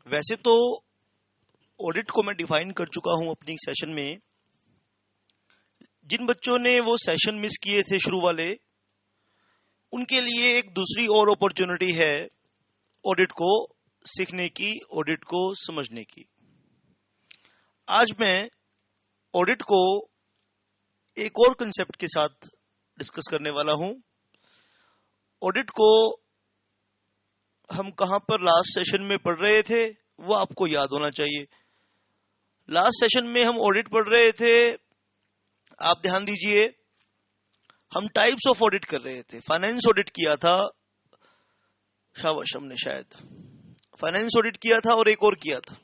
वैसे तो ऑडिट को मैं डिफाइन कर चुका हूं अपनी सेशन में। जिन बच्चों ने वो सेशन मिस किए थे शुरू वाले, उनके लिए एक दूसरी और अपॉर्चुनिटी है ऑडिट को सीखने की, ऑडिट को समझने की। आज मैं ऑडिट को एक और कंसेप्ट के साथ डिस्कस करने वाला हूं। ऑडिट को हम कहां पर लास्ट सेशन में पढ़ रहे थे वो आपको याद होना चाहिए। लास्ट सेशन में हम ऑडिट पढ़ रहे थे, आप ध्यान दीजिए, हम टाइप्स ऑफ ऑडिट कर रहे थे। फाइनेंस ऑडिट किया था, शाबाश, हमने शायद फाइनेंस ऑडिट किया था और एक और किया था,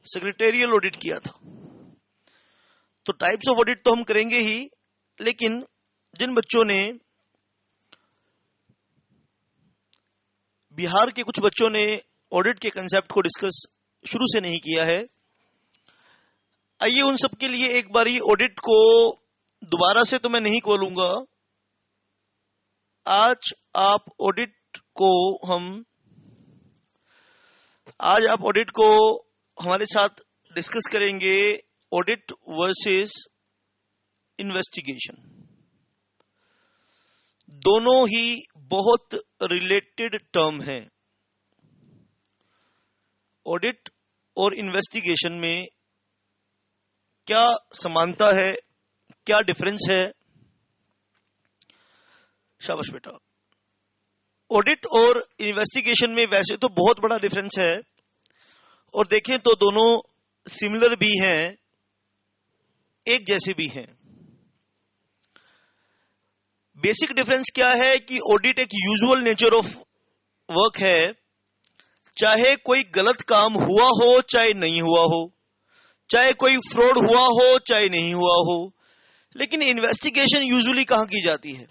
सेक्रेटेरियल ऑडिट किया था। तो टाइप्स ऑफ ऑडिट तो हम करेंगे ही, लेकिन जिन बच्चों ने, बिहार के कुछ बच्चों ने ऑडिट के कंसेप्ट को डिस्कस शुरू से नहीं किया है, आइए उन सब के लिए एक बारी ऑडिट को दोबारा से तो मैं नहीं खोलूंगा। आज आप ऑडिट को हमारे साथ डिस्कस करेंगे, ऑडिट वर्सेस इन्वेस्टिगेशन। दोनों ही बहुत रिलेटेड टर्म हैं। ऑडिट और इन्वेस्टिगेशन में क्या समानता है, क्या डिफरेंस है? शाबाश बेटा। ऑडिट और इन्वेस्टिगेशन में वैसे तो बहुत बड़ा डिफरेंस है, और देखें तो दोनों सिमिलर भी हैं, एक जैसे भी हैं। बेसिक डिफरेंस क्या है कि ऑडिट एक यूजुअल नेचर ऑफ वर्क है, चाहे कोई गलत काम हुआ हो चाहे नहीं हुआ हो, चाहे कोई फ्रॉड हुआ हो चाहे नहीं हुआ हो। लेकिन इन्वेस्टिगेशन यूजुअली कहां की जाती है?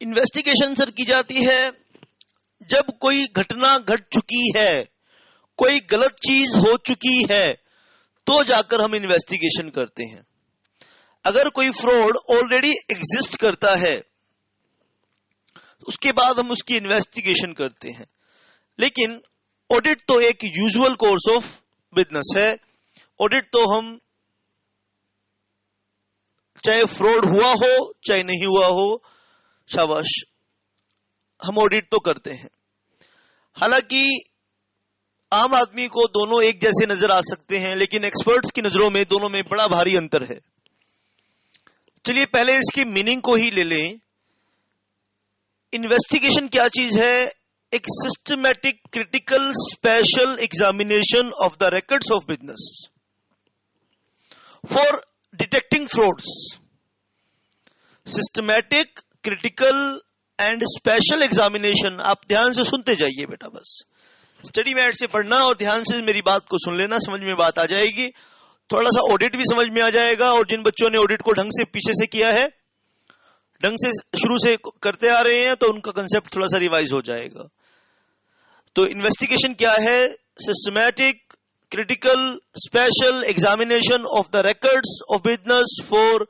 इन्वेस्टिगेशन सर की जाती है जब कोई घटना घट चुकी है, कोई गलत चीज हो चुकी है, तो जाकर हम इन्वेस्टिगेशन करते हैं। अगर कोई फ्रॉड ऑलरेडी एग्जिस्ट करता है, उसके बाद हम उसकी इन्वेस्टिगेशन करते हैं। लेकिन ऑडिट तो एक यूजुअल कोर्स ऑफ बिजनेस है। ऑडिट तो हम, चाहे फ्रॉड हुआ हो चाहे नहीं हुआ हो, शाबाश, हम ऑडिट तो करते हैं। हालांकि आम आदमी को दोनों एक जैसे नजर आ सकते हैं, लेकिन एक्सपर्ट्स की नजरों में दोनों में बड़ा भारी अंतर है। चलिए पहले इसकी मीनिंग को ही ले लें। इन्वेस्टिगेशन क्या चीज है? एक systematic, critical, special examination of the records of business for detecting frauds. Systematic, critical and special examination. आप ध्यान से सुनते जाइए बेटा, बस स्टडी मैट से पढ़ना और ध्यान से मेरी बात को सुन लेना, समझ में बात आ जाएगी। थोड़ा सा ऑडिट भी समझ में आ जाएगा, और जिन बच्चों ने ऑडिट को ढंग से पीछे से किया है, ढंग से शुरू से करते आ रहे हैं, तो उनका कंसेप्ट थोड़ा सा रिवाइज हो जाएगा। तो इन्वेस्टिगेशन क्या है? Systematic, critical, special examination of the records of business for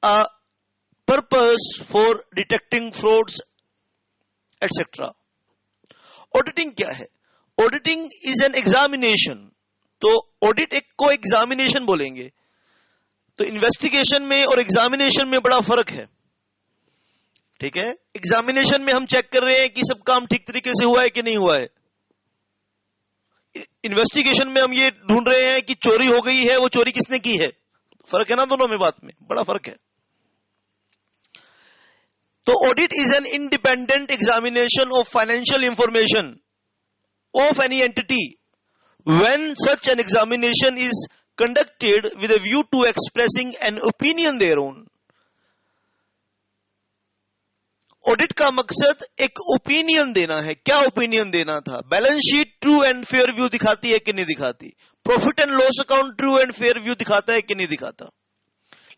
a purpose for detecting frauds etcetera. Auditing क्या है? Auditing is an examination. तो ऑडिट एक को एग्जामिनेशन बोलेंगे। तो इन्वेस्टिगेशन में और एग्जामिनेशन में बड़ा फर्क है, ठीक है? एग्जामिनेशन में हम चेक कर रहे हैं कि सब काम ठीक तरीके से हुआ है कि नहीं हुआ है। इन्वेस्टिगेशन में हम ये ढूंढ रहे हैं कि चोरी हो गई है, वो चोरी किसने की है। फर्क है ना दोनों में, बात में बड़ा फर्क है। तो audit is an independent examination of financial information of any entity when such an examination is conducted with a view to expressing an opinion thereon. Audit का मकसद एक ओपिनियन देना है। क्या ओपिनियन देना था? Balance sheet true and fair view दिखाती है कि नहीं दिखाती? Profit and loss account true and fair view दिखाता है कि नहीं दिखाता?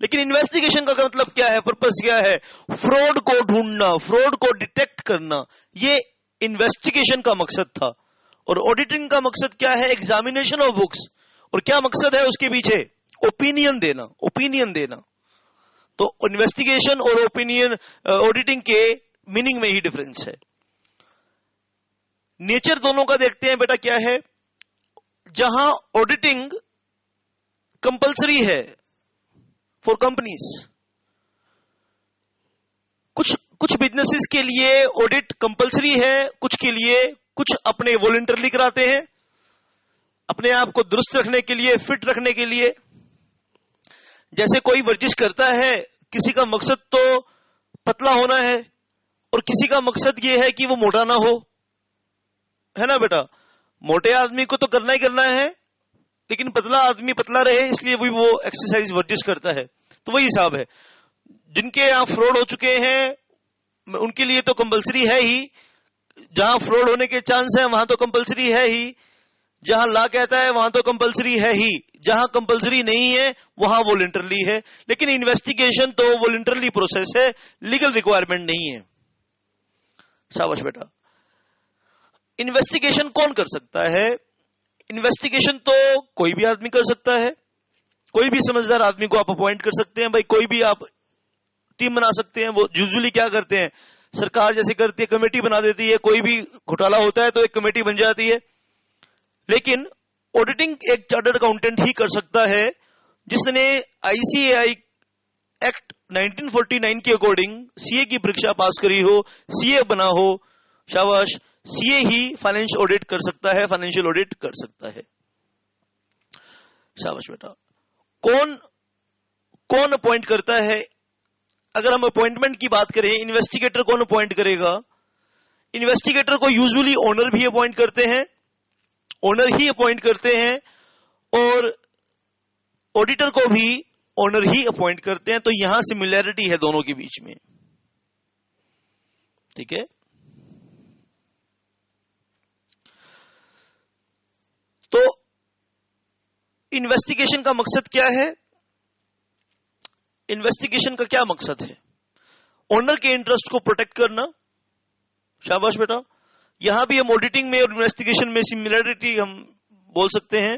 लेकिन इन्वेस्टिगेशन का मतलब क्या है? पर्पस क्या है? फ्रॉड को ढूंढना, फ्रॉड को डिटेक्ट करना, ये इन्वेस्टिगेशन का मकसद था। और ऑडिटिंग का मकसद क्या है? Examination of books. और क्या मकसद है उसके पीछे? ओपिनियन देना। तो इन्वेस्टिगेशन और ओपिनियन, ऑडिटिंग के मीनिंग में ही डिफरेंस है। नेचर दोनों का देखते हैं बेटा क्या है। जहां ऑडिटिंग कंपलसरी है फॉर कंपनीज, कुछ बिजनेसेस के लिए ऑडिट कंपलसरी है, कुछ के लिए कुछ अपने वॉलंटरली कराते हैं, अपने आप को दुरुस्त रखने के लिए, फिट रखने के लिए। जैसे कोई वर्जिश करता है, किसी का मकसद तो पतला होना है और किसी का मकसद यह है कि वो मोटा ना हो, है ना बेटा। मोटे आदमी को तो करना ही करना है, लेकिन पतला आदमी पतला रहे इसलिए भी वो एक्सरसाइज वर्जिश करता है। तो वही हिसाब है। जिनके यहां फ्रॉड हो चुके हैं उनके लिए तो कंपलसरी है ही, जहां फ्रॉड होने के चांस है वहां तो कंपलसरी है ही, जहां लॉ कहता है वहां तो कंपलसरी है ही, जहां कंपलसरी नहीं है वहां वॉलंटरली है। लेकिन इन्वेस्टिगेशन तो वॉलंटरली प्रोसेस है, लीगल रिक्वायरमेंट नहीं है। शाबाश बेटा। इन्वेस्टिगेशन कौन कर सकता है? इन्वेस्टिगेशन तो कोई भी आदमी कर सकता है, कोई भी समझदार आदमी को आप अपॉइंट कर सकते हैं। भाई कोई भी आप टीम बना सकते हैं। वो यूजुअली क्या करते हैं, सरकार जैसे करती है कमेटी बना देती है, कोई भी घोटाला होता है तो एक कमेटी बन जाती है। लेकिन ऑडिटिंग एक चार्टर्ड अकाउंटेंट ही कर सकता है जिसने आईसीएआई एक्ट 1949 के अकॉर्डिंग सीए की परीक्षा पास करी हो, सीए बना हो। शाबाश। सीए ही फाइनेंशियल ऑडिट कर सकता है, फाइनेंशियल ऑडिट कर सकता है। शाबाश बेटा। कौन अपॉइंट करता है? अगर हम अपॉइंटमेंट की बात करें, इन्वेस्टिगेटर कौन अपॉइंट करेगा? इन्वेस्टिगेटर को यूजुअली ओनर भी अपॉइंट करते हैं, ओनर ही अपॉइंट करते हैं, और ऑडिटर को भी ओनर ही अपॉइंट करते हैं। तो यहां सिमिलैरिटी है दोनों के बीच में। ठीक है। तो इन्वेस्टिगेशन का मकसद क्या है? इन्वेस्टिगेशन का क्या मकसद है? ओनर के इंटरेस्ट को प्रोटेक्ट करना। शाबाश बेटा। यहां भी हम ऑडिटिंग में और इन्वेस्टिगेशन में सिमिलरिटी हम बोल सकते हैं।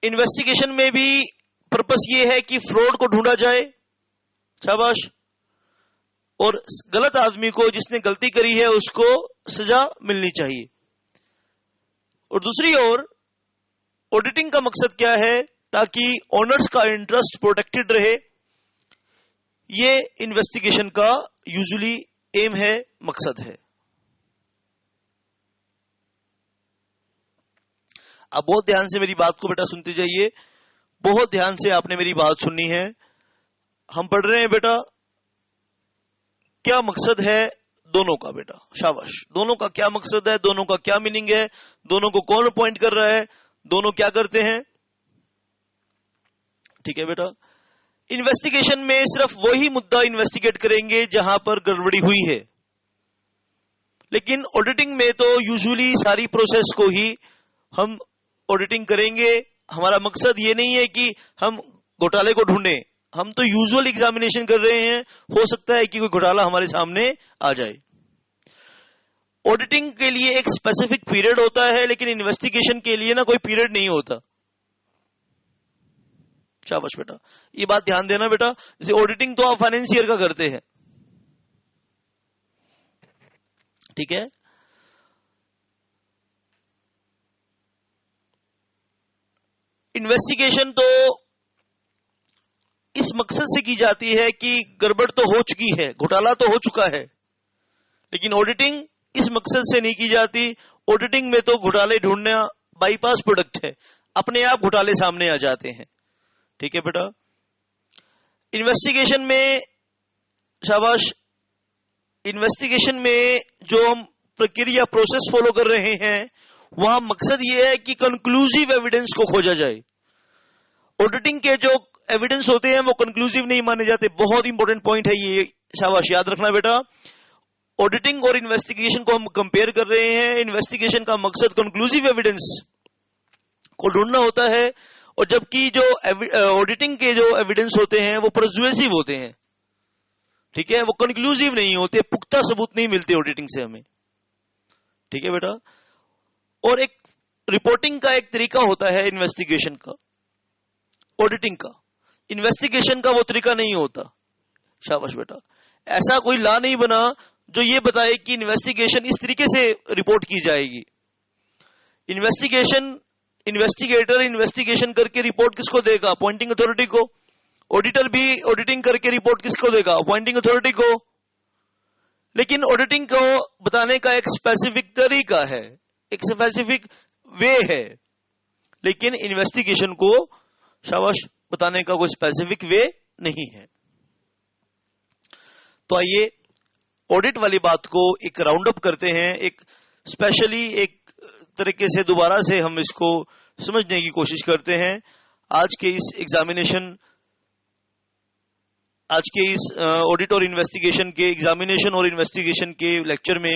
इन्वेस्टिगेशन में भी पर्पस ये है कि फ्रॉड को ढूंढा जाए। शाबाश। और गलत आदमी को, जिसने गलती करी है, उसको सजा मिलनी चाहिए। और दूसरी ओर ऑडिटिंग का मकसद क्या है? ताकि ओनर्स का इंटरेस्ट प्रोटेक्टेड रहे। ये इन्वेस्टिगेशन का यूजुअली एम है, मकसद है। आप बहुत ध्यान से मेरी बात को बेटा सुनते जाइए, बहुत ध्यान से आपने मेरी बात सुननी है। हम पढ़ रहे हैं बेटा क्या मकसद है दोनों का बेटा। शाबाश। दोनों का क्या मकसद है, दोनों का क्या मीनिंग है, दोनों को कौन अपॉइंट कर रहा है, दोनों क्या करते हैं। ठीक है बेटा। इन्वेस्टिगेशन में सिर्फ वही मुद्दा इन्वेस्टिगेट करेंगे जहां पर गड़बड़ी हुई है, लेकिन ऑडिटिंग में तो यूजुअली सारी प्रोसेस को ही हम ऑडिटिंग करेंगे। हमारा मकसद ये नहीं है कि हम घोटाले को ढूंढें, हम तो यूजुअल एग्जामिनेशन कर रहे हैं। हो सकता है कि कोई घोटाला हमारे सामने आ जाए। ऑडिटिंग के लिए एक स्पेसिफिक पीरियड होता है, लेकिन इन्वेस्टिगेशन के लिए ना कोई पीरियड नहीं होता। शाबाश बेटा। ये बात ध्यान देना बेटा। जैसे ऑडिटिंग तो आप फाइनेंसियर का करते हैं, ठीक है। इन्वेस्टिगेशन तो इस मकसद से की जाती है कि गड़बड़ तो हो चुकी है, घोटाला तो हो चुका है, लेकिन ऑडिटिंग इस मकसद से नहीं की जाती। ऑडिटिंग में तो घोटाले ढूंढना बाईपास प्रोडक्ट है, अपने आप घोटाले सामने आ जाते हैं। ठीक है बेटा। इन्वेस्टिगेशन में, शाबाश, इन्वेस्टिगेशन में जो हम प्रक्रिया प्रोसेस फॉलो कर रहे हैं वहां मकसद यह है कि कंक्लूसिव एविडेंस को खोजा जाए। ऑडिटिंग के जो एविडेंस होते हैं वो कंक्लूसिव नहीं माने जाते। बहुत इंपॉर्टेंट पॉइंट है ये, शाबाश, याद रखना बेटा। ऑडिटिंग और इन्वेस्टिगेशन को हम कंपेयर कर रहे हैं। इन्वेस्टिगेशन का मकसद कंक्लूसिव एविडेंस को ढूंढना होता है, और जबकि जो ऑडिटिंग के जो एविडेंस होते हैं वो परसुएसिव होते हैं। ठीक है, वो कंक्लूसिव नहीं होते, पुख्ता सबूत नहीं मिलते ऑडिटिंग से हमें। ठीक है बेटा। और एक रिपोर्टिंग का एक तरीका होता है इन्वेस्टिगेशन का, ऑडिटिंग का। इन्वेस्टिगेशन का वो तरीका नहीं होता। शाबाश बेटा। ऐसा कोई लॉ नहीं बना जो ये बताए कि इन्वेस्टिगेशन इस तरीके से रिपोर्ट की जाएगी। इन्वेस्टिगेटर इन्वेस्टिगेशन करके रिपोर्ट किसको देगा? अपॉइंटिंग अथॉरिटी को। ऑडिटर भी ऑडिटिंग करके रिपोर्ट किसको देगा? अपॉइंटिंग अथॉरिटी को। लेकिन ऑडिटिंग को बताने का एक स्पेसिफिक तरीका है, एक स्पेसिफिक वे है, लेकिन इन्वेस्टिगेशन को शाबाश बताने का कोई स्पेसिफिक वे नहीं है। तो आइए ऑडिट वाली बात को एक राउंड अप करते हैं, एक स्पेशली एक तरीके से दोबारा से हम इसको समझने की कोशिश करते हैं। आज के इस एग्जामिनेशन, आज के इस ऑडिट और इन्वेस्टिगेशन के एग्जामिनेशन और इन्वेस्टिगेशन के लेक्चर में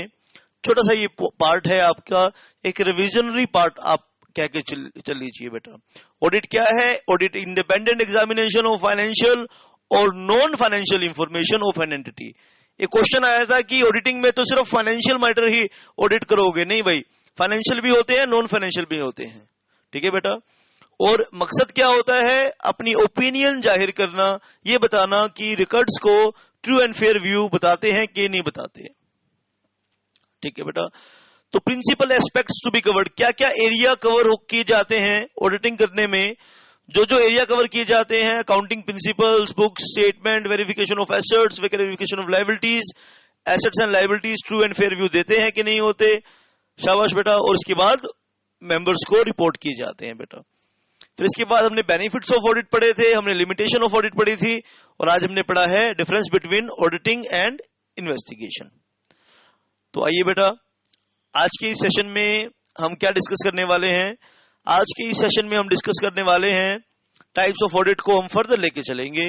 छोटा सा ये पार्ट है आपका, एक रिविजनरी पार्ट आप कह के चल लीजिए बेटा। ऑडिट क्या है? Audit independent examination of financial और non financial information of an entity. एक क्वेश्चन आया था कि ऑडिटिंग में तो सिर्फ फाइनेंशियल मैटर ही ऑडिट करोगे, नहीं भाई, फाइनेंशियल भी होते हैं, नॉन फाइनेंशियल भी होते हैं, ठीक है बेटा। और मकसद क्या होता है? अपनी ओपिनियन जाहिर करना, ये बताना कि रिकॉर्ड्स को ट्रू एंड फेयर व्यू बताते हैं कि नहीं बताते, ठीक है बेटा। तो principal aspects to be covered, क्या क्या एरिया कवर किए जाते हैं ऑडिटिंग करने में? जो एरिया कवर किए जाते हैं, accounting principles, books, statement, verification of assets, verification of liabilities, assets and liabilities true and fair view देते हैं कि नहीं होते, शाबाश बेटा। और इसके बाद मेंबर्स को रिपोर्ट किए जाते हैं बेटा। फिर इसके बाद हमने बेनिफिट्स ऑफ ऑडिट पढ़े थे, हमने लिमिटेशन ऑफ ऑडिट पढ़ी थी, और आज हमने पढ़ा है difference between auditing and investigation. तो आइए बेटा, आज के इस सेशन में हम क्या डिस्कस करने वाले हैं? आज के इस सेशन में हम डिस्कस करने वाले हैं टाइप्स ऑफ ऑडिट को हम फर्दर लेके चलेंगे।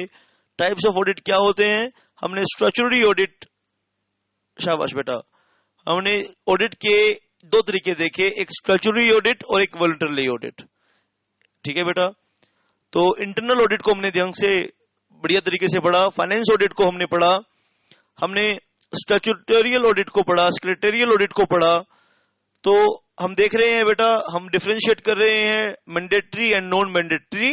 टाइप्स ऑफ ऑडिट क्या होते हैं? हमने स्टैट्यूटरी ऑडिट, शाबाश बेटा, हमने ऑडिट के दो तरीके देखे, एक स्टैट्यूटरी ऑडिट और एक वॉलंटरी ऑडिट, ठीक है बेटा। तो इंटरनल ऑडिट को हमने ध्यान से बढ़िया तरीके से पढ़ा, फाइनेंस ऑडिट को हमने पढ़ा, हमने स्टैट्यूटोरियल ऑडिट को पढ़ा, सेक्रेटरियल ऑडिट को पढ़ा। तो हम देख रहे हैं बेटा, हम डिफरेंशिएट कर रहे हैं mandatory and non mandatory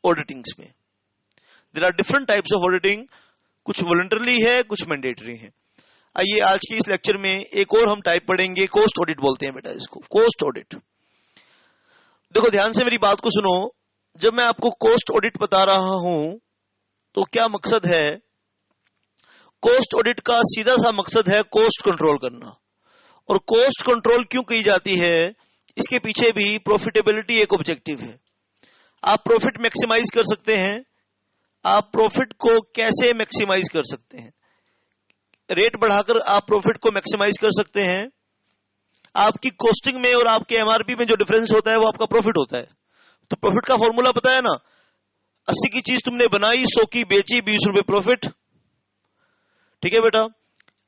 auditings में। There are different types of auditing, कुछ वॉलंटरी है, कुछ मैंडेटरी है। आइए आज के इस लेक्चर में एक और हम टाइप पढ़ेंगे, कोस्ट ऑडिट बोलते हैं बेटा इसको, कोस्ट ऑडिट। देखो ध्यान से मेरी बात को सुनो, जब मैं आपको कोस्ट ऑडिट बता रहा हूं तो क्या मकसद है? कोस्ट ऑडिट का सीधा सा मकसद है कोस्ट कंट्रोल करना। और कोस्ट कंट्रोल क्यों की जाती है? इसके पीछे भी प्रॉफिटेबिलिटी एक ऑब्जेक्टिव है। आप प्रॉफिट मैक्सिमाइज कर सकते हैं। आप प्रॉफिट को कैसे मैक्सिमाइज कर सकते हैं? रेट बढ़ाकर आप प्रॉफिट को मैक्सिमाइज कर सकते हैं। आपकी कॉस्टिंग में और आपके एमआरपी में जो डिफरेंस होता है वो आपका प्रॉफिट होता है। तो प्रॉफिट का फॉर्मूला पता है ना, 80 की चीज तुमने बनाई, 100 की बेची, 20 रुपए प्रॉफिट, ठीक है बेटा।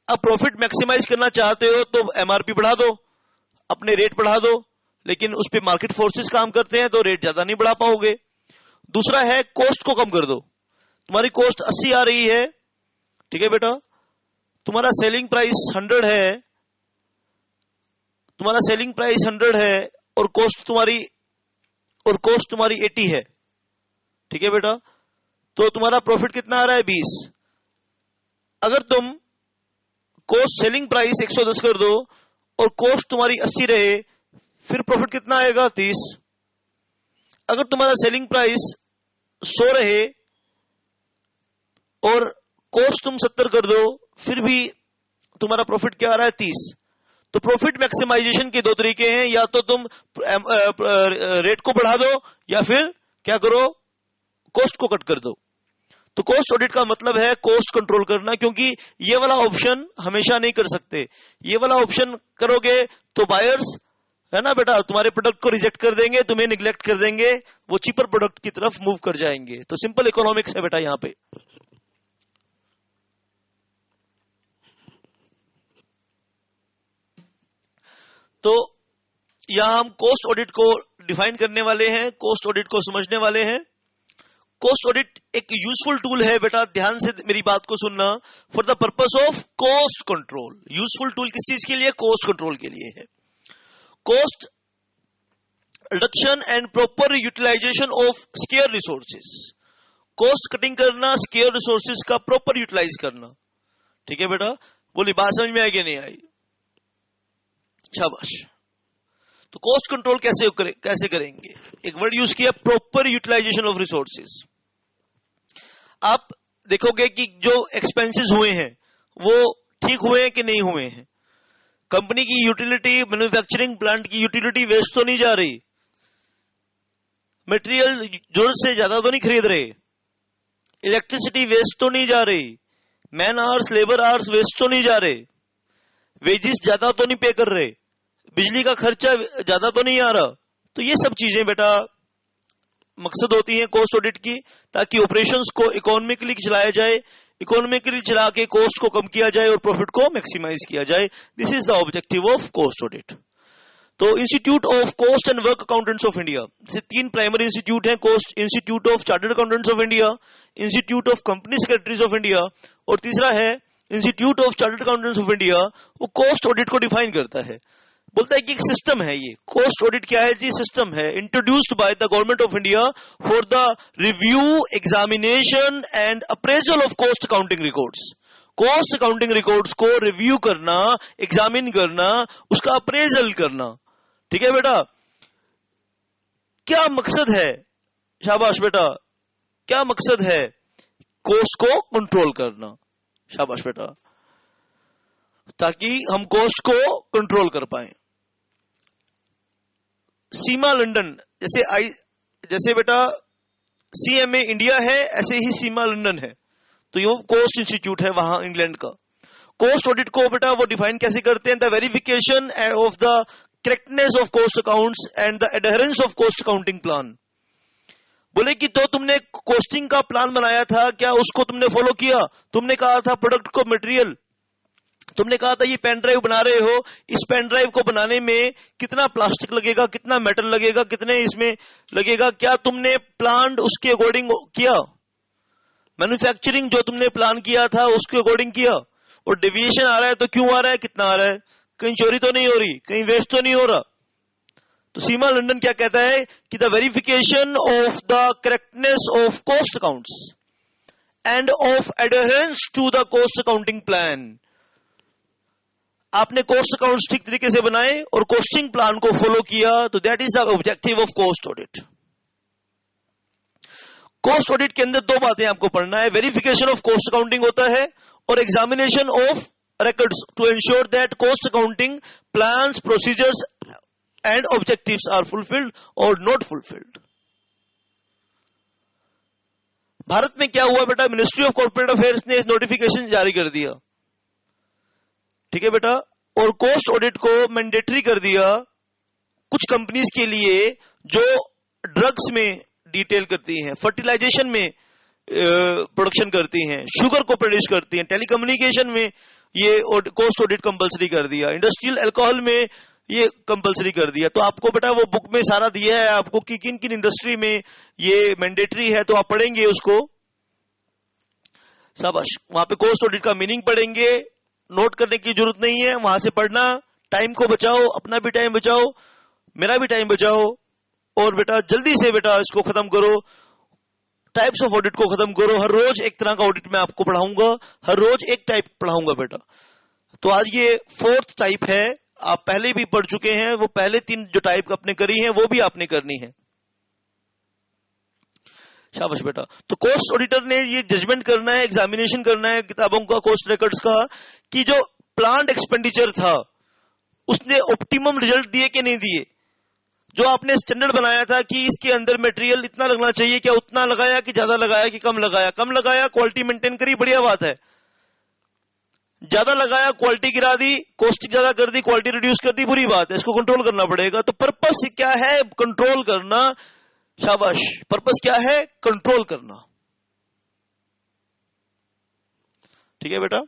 अब प्रॉफिट मैक्सिमाइज करना चाहते हो तो एमआरपी बढ़ा दो, अपने रेट बढ़ा दो, लेकिन उस पे मार्केट फोर्सेस काम करते हैं तो रेट ज्यादा नहीं बढ़ा पाओगे। दूसरा है कॉस्ट को कम कर दो। तुम्हारी कॉस्ट 80 आ रही है, ठीक है बेटा, तुम्हारा सेलिंग प्राइस 100 है, तुम्हारा सेलिंग प्राइस 100 है और कॉस्ट तुम्हारी 80 है, ठीक है बेटा। तो तुम्हारा प्रॉफिट कितना आ रहा है? 20। अगर तुम कॉस्ट सेलिंग प्राइस 110 कर दो और कॉस्ट तुम्हारी 80 रहे, फिर प्रॉफिट कितना आएगा? 30। अगर तुम्हारा सेलिंग प्राइस 100 रहे और कॉस्ट तुम 70 कर दो, फिर भी तुम्हारा प्रॉफिट क्या आ रहा है? 30। तो प्रॉफिट मैक्सिमाइजेशन के दो तरीके हैं, या तो तुम रेट को बढ़ा दो या फिर क्या करो, कॉस्ट को कट कर दो। तो कॉस्ट ऑडिट का मतलब है कॉस्ट कंट्रोल करना, क्योंकि ये वाला ऑप्शन हमेशा नहीं कर सकते। ये वाला ऑप्शन करोगे तो बायर्स है ना बेटा, तुम्हारे प्रोडक्ट को रिजेक्ट कर देंगे, तुम्हें निग्लेक्ट कर देंगे, वो चीपर प्रोडक्ट की तरफ मूव कर जाएंगे। तो सिंपल इकोनॉमिक्स है बेटा यहां पे। तो यहां हम कोस्ट ऑडिट को डिफाइन करने वाले हैं, कोस्ट ऑडिट को समझने वाले हैं। कोस्ट ऑडिट एक यूजफुल टूल है बेटा, ध्यान से मेरी बात को सुनना, for the purpose of cost control. Useful tool किस चीज के लिए? कॉस्ट कंट्रोल के लिए है। Cost reduction and proper utilisation of scarce resources. Cost cutting करना, स्केयर रिसोर्सेज का प्रॉपर यूटिलाइज करना, ठीक है बेटा, बोली बात समझ में आई कि नहीं आई? शाबाश। तो कॉस्ट कंट्रोल कैसे करेंगे? एक वर्ड यूज किया, प्रॉपर यूटिलाइजेशन ऑफ रिसोर्सेज। आप देखोगे कि जो एक्सपेंसेस हुए हैं वो ठीक हुए हैं कि नहीं हुए हैं। कंपनी की यूटिलिटी, मैन्युफैक्चरिंग प्लांट की यूटिलिटी वेस्ट तो नहीं जा रही, मटेरियल जरूरत से ज्यादा तो नहीं खरीद रहे, इलेक्ट्रिसिटी वेस्ट तो नहीं जा रही, man hours, labour hours waste तो नहीं जा रहे, वेजिस ज्यादा तो नहीं पे कर रहे, बिजली का खर्चा ज्यादा तो नहीं आ रहा। तो ये सब चीजें बेटा मकसद होती हैं कॉस्ट ऑडिट की, ताकि ऑपरेशंस को इकोनॉमिकली चलाया जाए, इकोनॉमिकली चला के कॉस्ट को कम किया जाए और प्रॉफिट को मैक्सिमाइज किया जाए। This is the objective of cost audit. तो institute of cost and work accountants of India से 3 प्राइमरी इंस्टीट्यूट हैं, cost institute of chartered accountants of India, institute of company secretaries of India, और तीसरा है institute of chartered accountants of India. वो cost audit को define करता है, बोलता है कि एक सिस्टम है ये। कॉस्ट ऑडिट क्या है जी? सिस्टम है introduced by the government of India for the review, examination and appraisal of cost accounting records. Cost accounting records को रिव्यू करना, एग्जामिन करना, उसका अप्रेजल करना। ठीक है बेटा, क्या मकसद है? शाबाश बेटा, क्या मकसद है? कॉस्ट को कंट्रोल करना। शाबाश बेटा, ताकि हम कॉस्ट को कंट्रोल कर पाए। सीमा लंदन, जैसे बेटा सीएमए इंडिया है, ऐसे ही सीमा लंदन है, तो ये कॉस्ट इंस्टीट्यूट है वहां इंग्लैंड का। कॉस्ट ऑडिट को बेटा वो डिफाइन कैसे करते हैं? The verification of the correctness of cost accounts and the adherence of cost accounting plan. बोले कि तो तुमने कॉस्टिंग का प्लान बनाया था, क्या उसको तुमने फॉलो किया? तुमने कहा था प्रोडक्ट को मटेरियल, तुमने कहा था ये पेन ड्राइव बना रहे हो, इस पेन ड्राइव को बनाने में कितना प्लास्टिक लगेगा, कितना मेटल लगेगा, कितने इसमें लगेगा, क्या तुमने प्लान उसके अकॉर्डिंग किया? मैन्युफैक्चरिंग जो तुमने प्लान किया था उसके अकॉर्डिंग किया? और डेविएशन आ रहा है तो क्यों आ रहा है, कितना आ रहा है? कहीं चोरी तो नहीं हो रही, कहीं वेस्ट तो नहीं हो रहा? तो सीमा लंदन क्या कहता है कि the verification of the correctness of cost accounts and of adherence to the cost accounting plan. आपने कॉस्ट अकाउंट्स ठीक तरीके से बनाए और कॉस्टिंग प्लान को फॉलो किया, तो that is the objective of cost audit. Cost audit के अंदर 2 बातें आपको पढ़ना है, वेरिफिकेशन ऑफ कॉस्ट अकाउंटिंग होता है और examination of records to ensure that cost accounting plans, procedures and objectives are fulfilled or not fulfilled. Bharat में क्या हुआ बेटा? मिनिस्ट्री ऑफ कॉर्पोरेट अफेयर्स ने नोटिफिकेशन जारी कर दिया, ठीक है बेटा, और कॉस्ट ऑडिट को मैंडेटरी कर दिया कुछ कंपनीज के लिए जो ड्रग्स में डिटेल करती हैं, फर्टिलाइजेशन में प्रोडक्शन करती हैं, शुगर को प्रोड्यूस करती हैं, टेलीकम्युनिकेशन में ये कॉस्ट ऑडिट कंपलसरी कर दिया, इंडस्ट्रियल अल्कोहल में ये कंपलसरी कर दिया। तो आपको बेटा वो बुक में सारा दिया है आपको कि किन किन इंडस्ट्री में ये मैंडेटरी है, तो आप पढ़ेंगे उसको। शाबाश, वहां पे कॉस्ट ऑडिट का मीनिंग पढ़ेंगे, नोट करने की जरूरत नहीं है, वहां से पढ़ना, टाइम को बचाओ, अपना भी टाइम बचाओ, मेरा भी टाइम बचाओ, और बेटा जल्दी से बेटा इसको खत्म करो, टाइप्स ऑफ ऑडिट को खत्म करो। हर रोज एक तरह का ऑडिट मैं आपको पढ़ाऊंगा, हर रोज एक टाइप पढ़ाऊंगा बेटा। तो आज ये 4th टाइप है, आप पहले भी पढ़ चुके हैं, वो पहले 3 जो टाइप आपने करी है वो भी आपने करनी है। शाबाश बेटा। तो कॉस्ट ऑडिटर ने ये जजमेंट करना है, एग्जामिनेशन करना है किताबों का, कॉस्ट रिकॉर्ड्स का, कि जो प्लान्ड एक्सपेंडिचर था उसने ऑप्टिमम रिजल्ट दिए कि नहीं दिए। जो आपने स्टैंडर्ड बनाया था कि इसके अंदर मटेरियल इतना लगना चाहिए, क्या उतना लगाया कि ज्यादा लगाया कि कम लगाया? कम लगाया, क्वालिटी मेंटेन करी, बढ़िया बात है। ज्यादा लगाया, क्वालिटी गिरा दी, कॉस्टिंग ज्यादा कर दी, क्वालिटी रिड्यूस कर दी, बुरी बात है, इसको कंट्रोल करना पड़ेगा। तो पर्पस क्या है? कंट्रोल करना। शाबाश, पर्पस क्या है? कंट्रोल करना। ठीक है बेटा,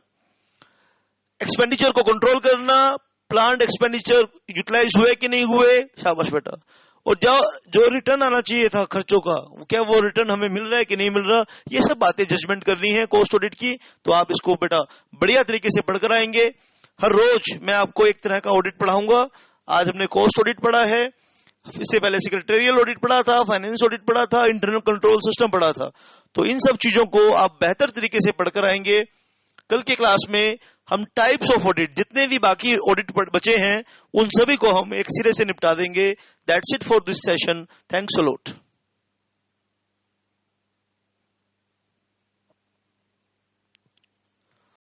एक्सपेंडिचर को कंट्रोल करना, प्लान्ड एक्सपेंडिचर यूटिलाइज हुए कि नहीं हुए, शाबाश बेटा। और जो रिटर्न आना चाहिए था खर्चों का, क्या वो रिटर्न हमें मिल रहा है कि नहीं मिल रहा, ये सब बातें जजमेंट करनी है कॉस्ट ऑडिट की। तो आप इसको बेटा बढ़िया तरीके से पढ़कर आएंगे। हर रोज मैं आपको एक तरह का ऑडिट पढ़ाऊंगा। आज हमने कॉस्ट ऑडिट पढ़ा है, इससे पहले सेक्रेटेरियल ऑडिट पढ़ा था, फाइनेंस ऑडिट पढ़ा था, इंटरनल कंट्रोल सिस्टम पढ़ा था। तो इन सब चीजों को आप बेहतर तरीके से पढ़कर आएंगे। कल के क्लास में हम टाइप्स ऑफ ऑडिट, जितने भी बाकी ऑडिट बचे हैं, उन सभी को हम एक सिरे से निपटा देंगे। That's it for this session. Thanks a lot.